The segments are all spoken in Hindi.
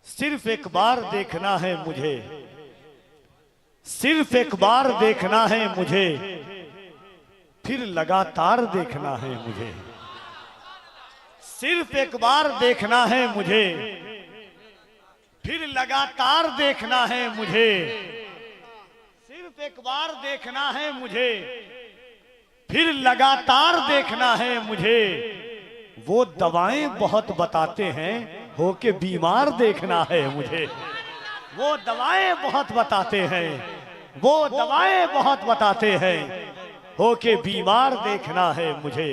सिर्फ एक बार देखना है मुझे, सिर्फ एक बार देखना है मुझे, फिर लगातार देखना है मुझे। सिर्फ एक बार देखना है मुझे, फिर लगातार देखना है मुझे। सिर्फ एक बार देखना है मुझे, फिर लगातार देखना है मुझे। वो दवाएं बहुत बताते हैं, होके बीमार देखना है मुझे। वो दवाएं बहुत बताते हैं, वो दवाएं बहुत बताते हैं, होके बीमार देखना है मुझे।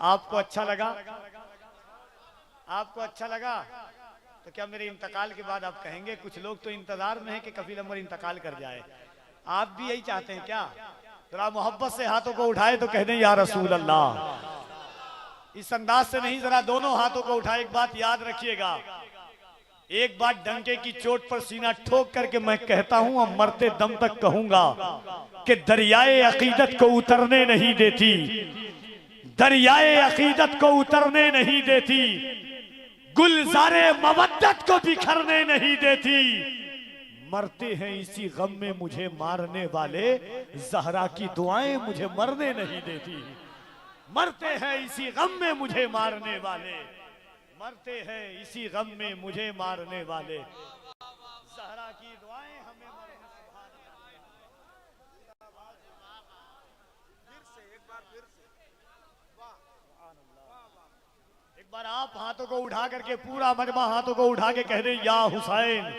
आपको अच्छा लगा? आपको अच्छा लगा? तो क्या मेरे इंतकाल के बाद आप कहेंगे? कुछ लोग तो इंतजार में है कि कफील अमर इंतकाल कर जाए। आप भी यही चाहते हैं क्या? जरा मोहब्बत से हाथों को उठाए तो कह दें या रसूल अल्लाह। इस अंदाज से नहीं, जरा दोनों हाथों को उठाए। एक बात याद रखिएगा, एक बात डंके की चोट पर सीना ठोक करके मैं कहता हूं और मरते दम तक कहूंगा कि दरियाए अकीदत को उतरने नहीं देती, दरियाए अकीदत को उतरने नहीं देती, गुलजारे मवद्दत को बिखरने नहीं देती। मरते हैं इसी गम में मुझे मारने वाले, ज़हरा की दुआएं मुझे मरने नहीं देती। मरते हैं इसी गम में मुझे मारने वाले, मरते हैं इसी गम में मुझे मारने वाले, ज़हरा की दुआएं हमें मरने। एक बार आप हाथों को उठा करके, पूरा मजमा हाथों को उठा के कह दे या हुसैन।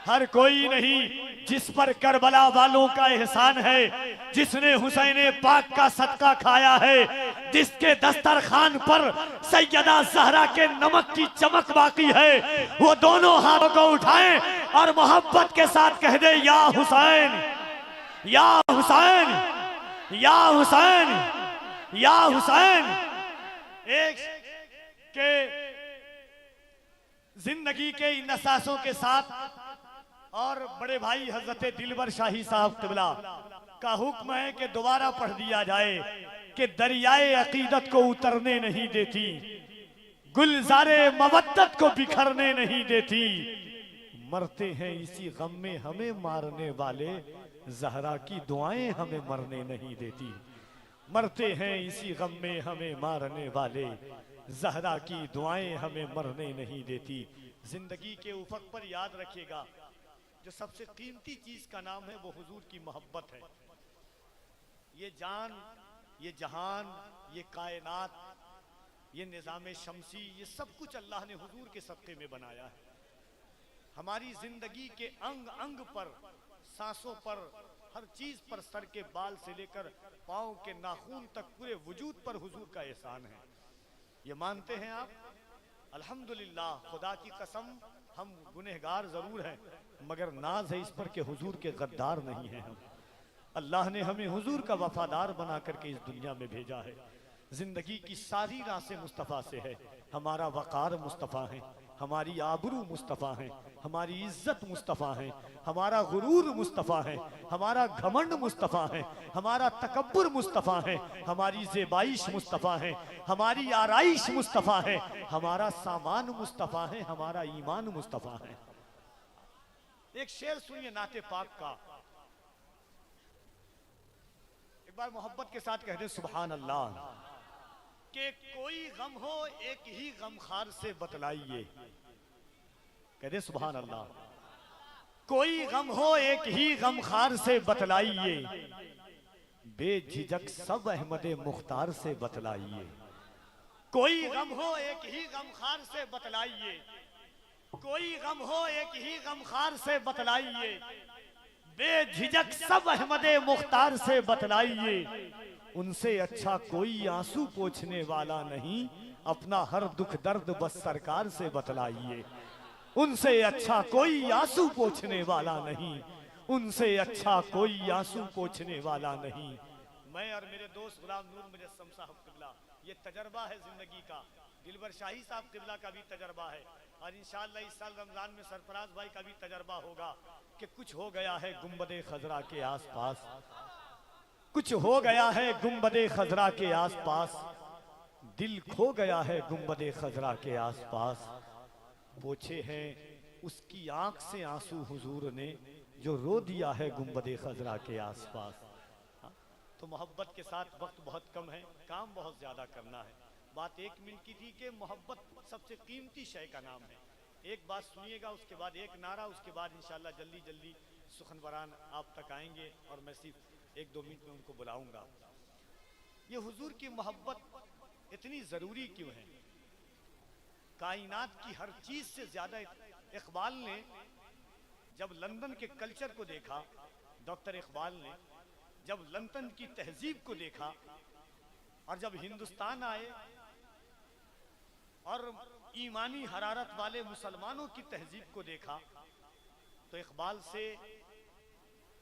हर कोई नहीं जिस पर करबला वालों का एहसान है, जिसने हुसैन पाक का सदका खाया है, जिसके दस्तरखान पर सैयदा ज़हरा के नमक की चमक बाकी है, वो दोनों हाथों को उठाएं और मोहब्बत के साथ कह दे या हुसैन, या हुसैन, या हुसैन, या हुसैन। एक के जिंदगी के इन नसासों के साथ और बड़े भाई हजरत दिलबर शाही साहब क़िबला का हुक्म है कि दोबारा पढ़ दिया जाए कि दरियाए अकीदत को उतरने नहीं देती, गुलजारे मवद्दत को बिखरने नहीं देती। मरते हैं इसी गम में हमें मारने वाले, ज़हरा की दुआएं हमें मरने नहीं देती। मरते हैं इसी गम में हमें मारने वाले, ज़हरा की दुआएं हमें मरने नहीं देती। जिंदगी के उफक पर याद रखिएगा, जो सबसे कीमती चीज का नाम है वो हुजूर की मोहब्बत है। ये जान, ये जहान, ये कायनात, ये निज़ाम शमसी, ये सब कुछ अल्लाह ने हुजूर के सदक़े में बनाया है। हमारी जिंदगी के अंग अंग पर, सांसों पर, हर चीज पर, सर के बाल से लेकर पांव के नाखून तक, पूरे वजूद पर हुजूर का एहसान है। ये मानते हैं आप? अल्हम्दुलिल्लाह, खुदा की कसम हम गुनहगार जरूर हैं, मगर नाज है इस पर कि हुजूर के गद्दार नहीं हैं हम। अल्लाह ने हमें हुजूर का वफादार बना करके इस दुनिया में भेजा है। जिंदगी की सारी रासें मुस्तफ़ा से है। हमारा वक़ार मुस्तफ़ा है, हमारी आबरू मुस्तफ़ा है, हमारी इज्जत मुस्तफ़ा है, हमारा गुरूर मुस्तफ़ा है, हमारा घमंड मुस्तफ़ा है, हमारा तकब्बुर मुस्तफ़ा है, हमारी ज़ेबाइश मुस्तफ़ा है, हमारी आराइश मुस्तफ़ा है, हमारा सामान मुस्तफ़ा है, हमारा ईमान मुस्तफ़ा है। एक शेर सुनिए नाते पाक का, एक बार मोहब्बत के साथ कह दे सुभान अल्लाह। कि कोई गम हो एक ही गमखार से बतलाइए, कह दे सुभान अल्लाह। कोई गम हो एक ही गमखार से बतलाइए, बेझिझक सब अहमद मुख्तार से बतलाइए। कोई गम हो एक ही गमखार से बतलाइए, कोई गम हो एक ही गमखार से बतलाइए, बेझिझक सब अहमद मुख्तार से बतलाइए। उनसे अच्छा कोई आंसू पोंछने वाला नहीं, अपना हर दुख दर्द बस सरकार से बतलाइए। उनसे अच्छा कोई आंसू पोंछने वाला नहीं, उनसे अच्छा कोई आंसू पोंछने वाला नहीं। मैं और मेरे दोस्त गुलाम नूर मुजस्सम साहब क़िबला, ये तजर्बा है जिंदगी का। दिलबर शाही साहब क़िबला का भी तजर्बा है, और इंशाअल्लाह इस साल रमजान में सरफराज भाई का भी तजर्बा होगा कि कुछ हो गया है गुंबदे खजरा के आसपास, कुछ हो गया है गुंबदे खजरा के आसपास, दिल खो गया है गुंबदे खजरा के आसपास। पोछे हैं उसकी आंख से आंसू हुजूर ने जो रो दिया है गुंबदे खजरा के आसपास। हाँ, तो मोहब्बत के साथ वक्त बहुत कम है, काम बहुत ज्यादा करना है। बात 1 मिनट की थी कि मोहब्बत सबसे कीमती शय का नाम है। एक बात सुनिएगा, उसके बाद एक नारा, उसके बाद इंशाल्लाह जल्दी जल्दी सुखनवरान आप तक आएंगे और मैं सिर्फ 1-2 मिनट में उनको बुलाऊंगा। ये हुजूर की मोहब्बत इतनी जरूरी क्यों है? कायनात की हर चीज से ज्यादा इकबाल ने जब लंदन के कल्चर को देखा, डॉक्टर इकबाल ने जब लंदन की तहजीब को देखा और जब हिंदुस्तान आए और ईमानी हरारत वाले मुसलमानों की तहजीब को देखा, तो इकबाल से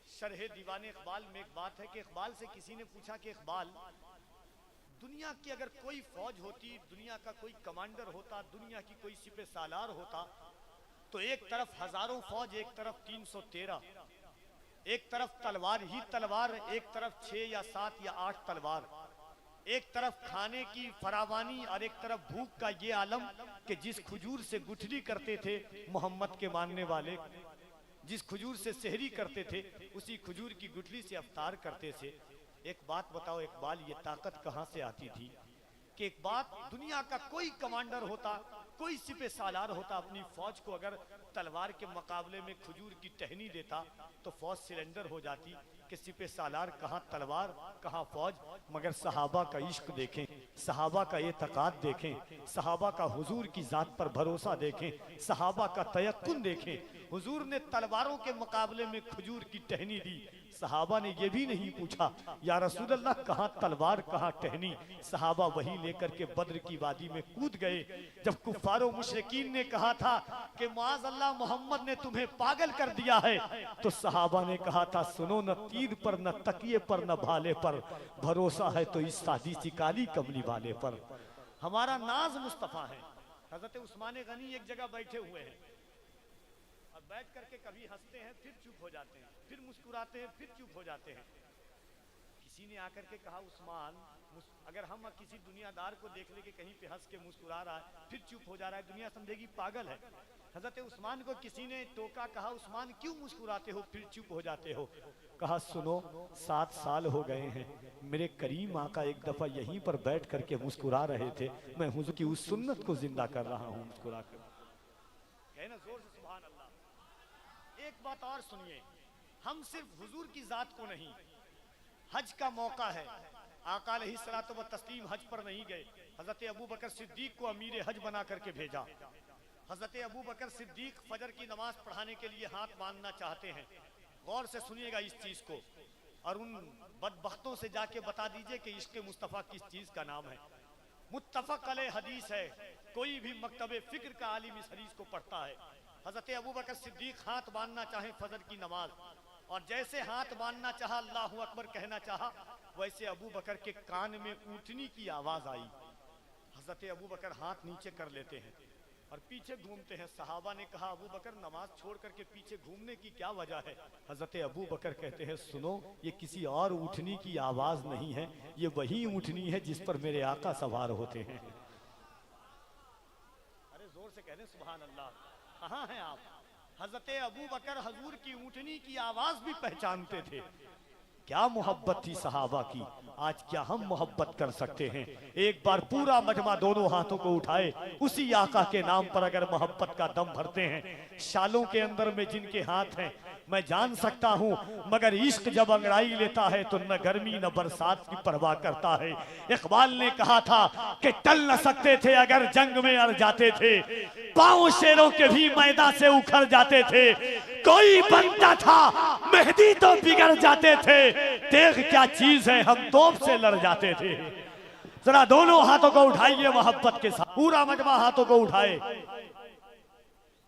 शरह दीवाने इकबाल में एक बात है कि इकबाल से किसी ने पूछा कि इकबाल, दुनिया की अगर कोई फौज होती, दुनिया का कोई कमांडर होता, दुनिया की कोई सिपह सालार होता, तो एक तरफ हजारों फौज, एक तरफ 313, एक तरफ तलवार ही तलवार, एक तरफ 6 या 7 या 8 तलवार, एक तरफ खाने की फरावानी और एक तरफ भूख का ये आलम कि जिस खजूर से गुठली करते थे मोहम्मद के मानने वाले, जिस खजूर से सहरी करते थे उसी खजूर की गुठली से अफ्तार करते थे। एक बात बताओ इकबाल, ये ताकत कहां से आती थी कि एक बात, दुनिया का कोई कमांडर होता, कोई सिपह सालार होता, अपनी फौज को अगर तलवार के मुकाबले में खजूर की टहनी देता तो फौज सिलेंडर हो जाती कि सिपह सालार कहाँ तलवार कहाँ फौज। मगर सहाबा का इश्क देखें, सहाबा का एतकाद देखें, सहाबा का हुजूर की जात पर भरोसा देखें, सहाबा का तयक्कुन देखें। हुजूर ने तलवारों के मुकाबले में खजूर की टहनी दी। सहाबा ने यह भी नहीं पूछा या रसूल अल्लाह कहाँ तलवार कहाँ टहनी, सहाबा वही लेकर के बद्र की वादी में कूद गए। जब कुफारो मुशरिकीन ने कहा था कि माज़ अल्लाह मोहम्मद ने तुम्हें पागल कर दिया है, तो सहाबा ने कहा था सुनो, न तीर पर न तकिए पर न भाले पर भरोसा है तो इस सादी सी काली कमली वाले पर। हमारा नाज मुस्तफा है। हजरत उस्मान गनी एक जगह बैठे हुए हैं और बैठ करके कभी हंसते हैं, फिर चुप हो जाते हैं, फिर मुस्कुराते हैं, फिर चुप हो जाते हैं। किसी ने आकर के कहा उस्मान, अगर हम किसी दुनियादार को देख ले कि कहीं पे हंस के मुस्कुरा रहा है फिर चुप हो जा रहा है, दुनिया समझेगी पागल है। हजरत उस्मान को किसी ने टोका, कहा उस्मान क्यों मुस्कुराते हो फिर चुप हो जाते हो? कहा सुनो, 7 साल हो गए हैं, मेरे करीम आका एक दफा यहीं पर बैठ करके मुस्कुरा रहे थे, मैं हुजूर की उस सुन्नत को जिंदा कर रहा हूँ मुस्कुरा कर। कहना जोर से सुभान अल्लाह। एक बात और सुनिए, हम सिर्फ हुजूर की जात को नहीं, हज का मौका है, आका अलैहिस्सलातु व तस्लीम हज पर नहीं गए, हजरत अबू बकर सिद्दीक को अमीर हज बना करके भेजा। हजरत अबू बकर सिद्दीक फजर की नमाज पढ़ाने के लिए हाथ बांधना चाहते हैं। गौर से सुनिएगा इस चीज को और उन बदबख्तों से जाके बता दीजिए कि इश्क़ मुस्तफ़ा किस चीज का नाम है। मुत्तफ़क़ अलैह हदीस है, कोई भी मकतबे फिक्र का आलिम इस हदीस को पढ़ता है। हजरत अबू बकर सिद्दीक हाथ बांधना चाहे फजर की नमाज, और जैसे हाथ बांधना चाहा, अल्लाहु अकबर कहना चाहा, वैसे अबू बकर के कान में ऊँटनी की आवाज आई। हजरत अबू बकर हाथ नीचे कर लेते हैं और पीछे घूमते हैं। सहाबा ने कहा अबू बकर नमाज छोड़ करके पीछे घूमने की क्या वजह है? हजरत अबू बकर कहते हैं सुनो, ये किसी और ऊँटनी की आवाज नहीं है, ये वही ऊँटनी है जिस पर मेरे आका सवार होते हैं। अरे जोर से कहने सुभान अल्लाह। कहाँ हैं आप? हजरत अबू बकर हजूर की ऊँटनी की आवाज भी पहचानते थे। क्या मोहब्बत थी सहाबा की, आज क्या हम मोहब्बत कर सकते हैं? एक बार पूरा मजमा दोनों हाथों को उठाए, उसी आका के नाम पर अगर मोहब्बत का दम भरते हैं। शालों के अंदर में जिनके हाथ हैं मैं जान सकता हूँ, मगर इश्क जब अंगड़ाई लेता है तो न गर्मी न बरसात की परवाह करता है। इकबाल ने कहा था कि टल न सकते थे अगर जंग में अड़ जाते थे, पांव शेरों के भी मैदान से उखड़ जाते थे, कोई बनता था मेहदी तो बिगड़ जाते थे, देख क्या चीज है हम तोप से लड़ जाते थे। जरा दोनों हाथों को उठाइए मोहब्बत के साथ, पूरा मजमा हाथों को उठाए,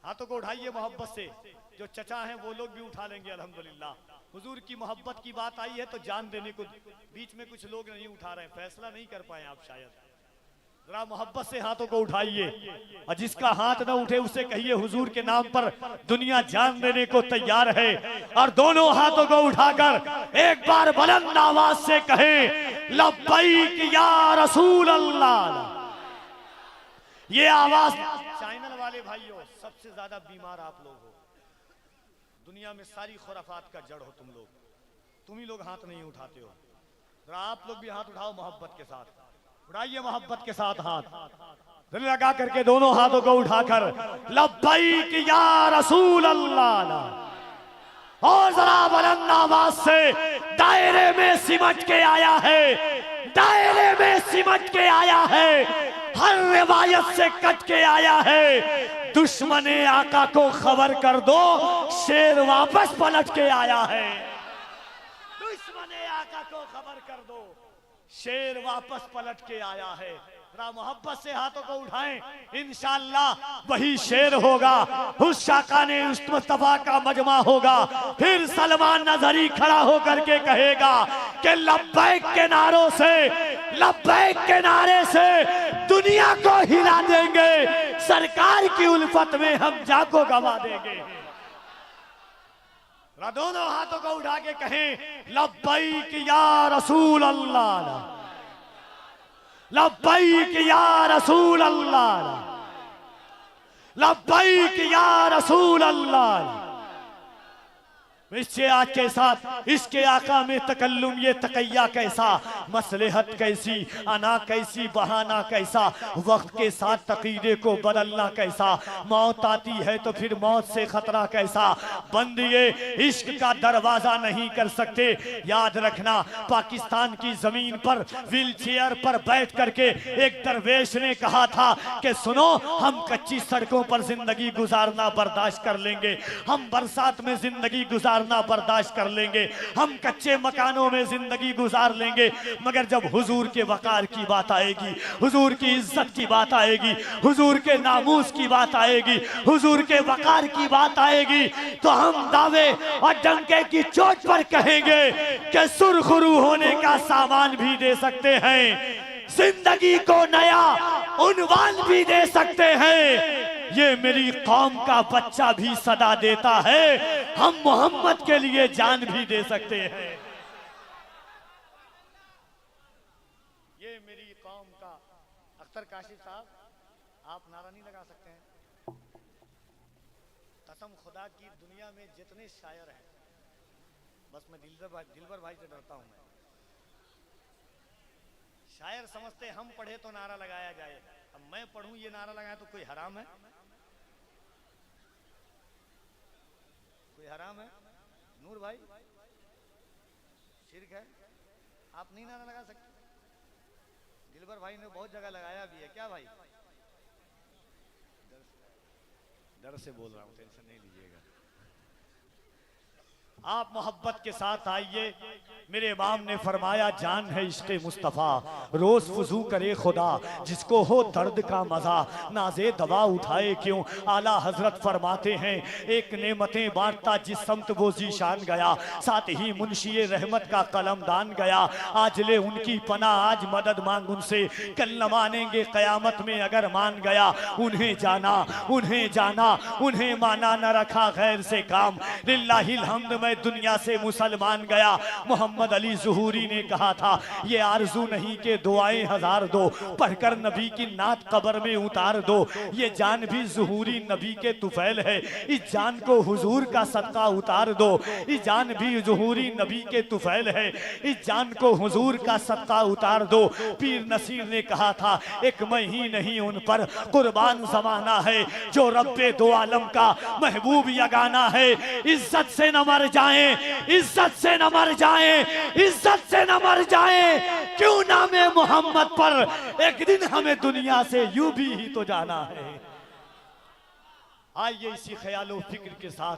हाथों को उठाइए मोहब्बत से। जो चचा हैं वो लोग भी उठा लेंगे अल्हम्दुलिल्लाह। हुजूर की मोहब्बत की बात आई है तो जान देने को बीच में कुछ लोग नहीं उठा रहे हैं, फैसला नहीं कर पाए आप शायद। जरा मोहब्बत से हाथों को उठाइए, और जिसका हाथ न उठे उसे कहिए हुजूर के नाम पर दुनिया जान देने को तैयार है। और दोनों हाथों को उठाकर एक बार बुलंद आवाज से कहें लब्बैक या रसूल अल्लाह। ये आवाज चैनल वाले भाइयों, सबसे ज्यादा बीमार आप लोग हो। दुनिया में सारी खुराफात का जड़ हो तुम ही लोग हाथ नहीं उठाते हो। जरा आप लोग भी हाथ उठाओ मोहब्बत के साथ, उठाइए मोहब्बत के साथ हाथ, दिल लगा करके दोनों हाथों को उठाकर लब्बैक या रसूल अल्लाह, और जरा बुलंद आवाज से दायरे में सिमट के आया है, दायरे में सिमट के आया है, हर रिवायत से कट के आया है। दुश्मने आका को खबर कर दो, शेर वापस पलट के आया है। दुश्मने आका को खबर कर दो, शेर वापस पलट के आया है। मोहब्बत से हाथों को उठाएं, इंशाअल्लाह वही शेर होगा, उस शाकाने उस मुस्तफा का मजमा होगा। फिर सलमान नजरी खड़ा होकर के कहेगा कि लब्बैक के नारों से, लब्बैक के नारे से दुनिया को हिला देंगे, सरकार की उल्फत में हम जाको गवा देंगे। दोनों हाथों को उठा के कहें लब्बैक या रसूल अल्लाह, लब्बैक या रसूल अल्लाह, लब्बैक या रसूल अल्लाह। इससे आज के साथ इसके आका में तकल्लुम, ये तकैया कैसा, मसलहत कैसी, अना कैसी, बहाना कैसा, वक्त के साथ तकीदे को बदलना कैसा, मौत आती है तो फिर मौत से खतरा कैसा, बंद ये इश्क का दरवाजा नहीं कर सकते। याद रखना, पाकिस्तान की जमीन पर व्हील चेयर पर बैठ करके एक दरवेश ने कहा था कि सुनो, हम कच्ची सड़कों पर जिंदगी गुजारना बर्दाश्त कर लेंगे, हम बरसात में जिंदगी गुजारना बर्दाश्त कर लेंगे, हम कच्चे मकानों में जिंदगी गुजार लेंगे, मगर जब हुजूर के वकार की बात आएगी, हुजूर की इज्जत की बात आएगी, हुजूर के नामूस की बात आएगी, हुजूर के वकार की बात आएगी, तो हम दावे और डंके की चोट पर कहेंगे कि सुरखरू होने का सामान भी दे सकते हैं, जिंदगी को नया उन्वान भी दे सकते हैं। ये मेरी कौम का बच्चा भी सदा देता है, हम मोहम्मद के लिए जान भी दे सकते हैं। ये मेरी कौम का, अख्तर काशिफ साहब आप नारा नहीं लगा सकते हैं? कसम खुदा की, दुनिया में जितने शायर हैं, बस मैं दिलबर भाई से डरता हूं। शायर समझते हम पढ़े तो नारा लगाया जाए, अब मैं पढ़ूं ये नारा लगाया तो कोई हराम है? कोई हराम है? नूर भाई शिर्क है, आप नहीं नारा लगा सकते? दिलबर भाई ने बहुत जगह लगाया भी है, क्या भाई? डर से बोल रहा हूं, टेंशन नहीं लीजिएगा। आप मोहब्बत के साथ आइए। मेरे इमाम ने फरमाया, जान है इश्क़े मुस्तफ़ा, रोज वुज़ू करे खुदा, जिसको हो दर्द का मजा, नाज़े दवा उठाए क्यों। आला हजरत फरमाते हैं, एक नेमतें बांटता जिस समत वो जीशान गया, साथ ही मुंशी रहमत का कलमदान गया। आज ले उनकी पना, आज मदद मांग उनसे, कल न मानेंगे क़यामत में अगर मान गया। उन्हें जाना, उन्हें जाना, उन्हें माना, न रखा गैर से काम, लिल्लाहिल हम्द मैं दुनिया से मुसलमान गया। मोहम्मद अली ज़ुहूरी ने कहा था, ये आरजू नहीं के दुआएं हजार दो, पढ़कर नबी की नात कब्र में उतार दो। ये जान भी ज़ुहूरी नबी के तुफैल है, इस जान को हुजूर का सदका उतार दो। इस जान भी ज़ुहूरी नबी के तुफैल है, इस जान को हुजूर का सदका उतार दो। पीर नसीर ने कहा था, एक मैं ही नहीं उन पर कुर्बान ज़माना है, जो रब्बे दो आलम का महबूब यगाना है। इज्जत से न मर जाएं, इज्जत से न मर जाएं, इज्जत से न मर जाएं, क्यों नामे मोहम्मद पर एक दिन हमें दुनिया से यूं भी ही तो जाना है। आइए इसी ख्यालो फिक्र के साथ